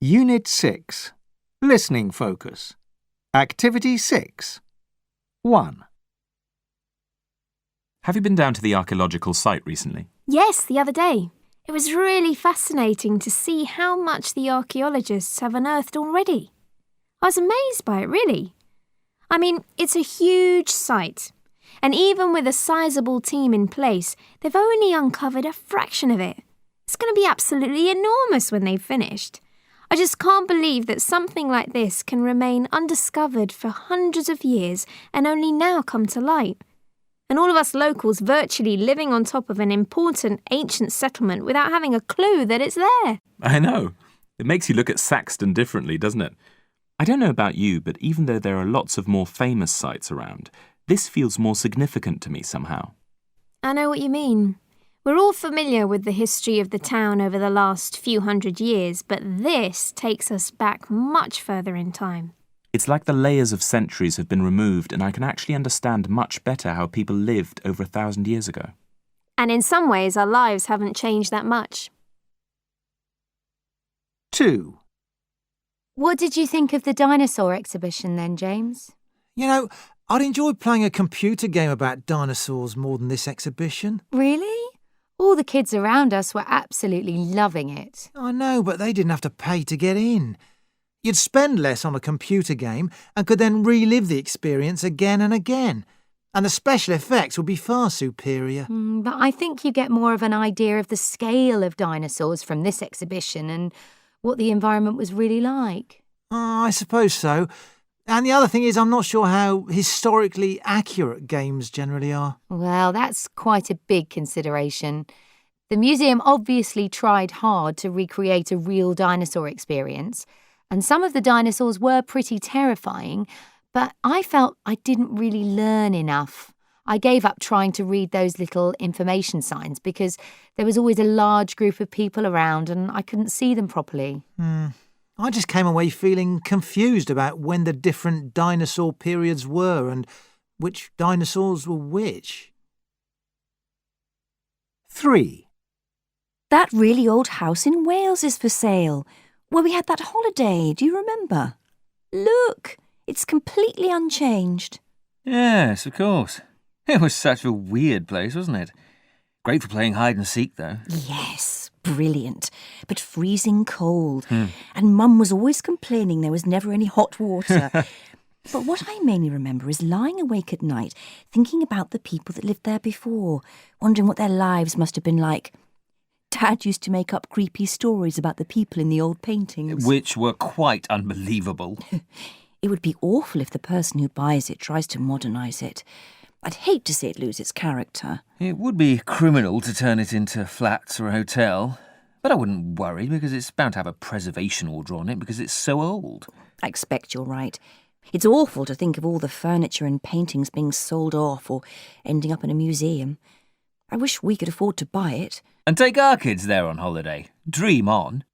Unit 6. Listening Focus. Activity 6. 1. Have you been down to the archaeological site recently? Yes, the other day. It was really fascinating to see how much the archaeologists have unearthed already. I was amazed by it, really. I mean, it's a huge site, and even with a sizable team in place, they've only uncovered a fraction of it. It's going to be absolutely enormous when they've finished. I just can't believe that something like this can remain undiscovered for hundreds of years and only now come to light. And all of us locals virtually living on top of an important ancient settlement without having a clue that it's there. I know. It makes you look at Saxton differently, doesn't it? I don't know about you, but even though there are lots of more famous sites around, this feels more significant to me somehow. I know what you mean. We're all familiar with the history of the town over the last few hundred years, but this takes us back much further in time. It's like the layers of centuries have been removed and I can actually understand much better how people lived over 1,000 years ago. And in some ways, our lives haven't changed that much. 2. What did you think of the dinosaur exhibition then, James? You know, I'd enjoy playing a computer game about dinosaurs more than this exhibition. Really? All the kids around us were absolutely loving it. I know, but they didn't have to pay to get in. You'd spend less on a computer game and could then relive the experience again and again. And the special effects would be far superior. But I think you get more of an idea of the scale of dinosaurs from this exhibition and what the environment was really like. I suppose so. And the other thing is, I'm not sure how historically accurate games generally are. Well, that's quite a big consideration. The museum obviously tried hard to recreate a real dinosaur experience, and some of the dinosaurs were pretty terrifying, but I felt I didn't really learn enough. I gave up trying to read those little information signs because there was always a large group of people around and I couldn't see them properly. I just came away feeling confused about when the different dinosaur periods were and which dinosaurs were which. 3. That really old house in Wales is for sale, where we had that holiday, do you remember? Look, it's completely unchanged. Yes, of course. It was such a weird place, wasn't it? Great for playing hide and seek, though. Yes, brilliant, but freezing cold. And Mum was always complaining there was never any hot water. But what I mainly remember is lying awake at night, thinking about the people that lived there before, wondering what their lives must have been like. Dad used to make up creepy stories about the people in the old paintings. Which were quite unbelievable. It would be awful if the person who buys it tries to modernise it. I'd hate to see it lose its character. It would be criminal to turn it into flats or a hotel, but I wouldn't worry because it's bound to have a preservation order on it because it's so old. I expect you're right. It's awful to think of all the furniture and paintings being sold off or ending up in a museum. I wish we could afford to buy it. And take our kids there on holiday. Dream on.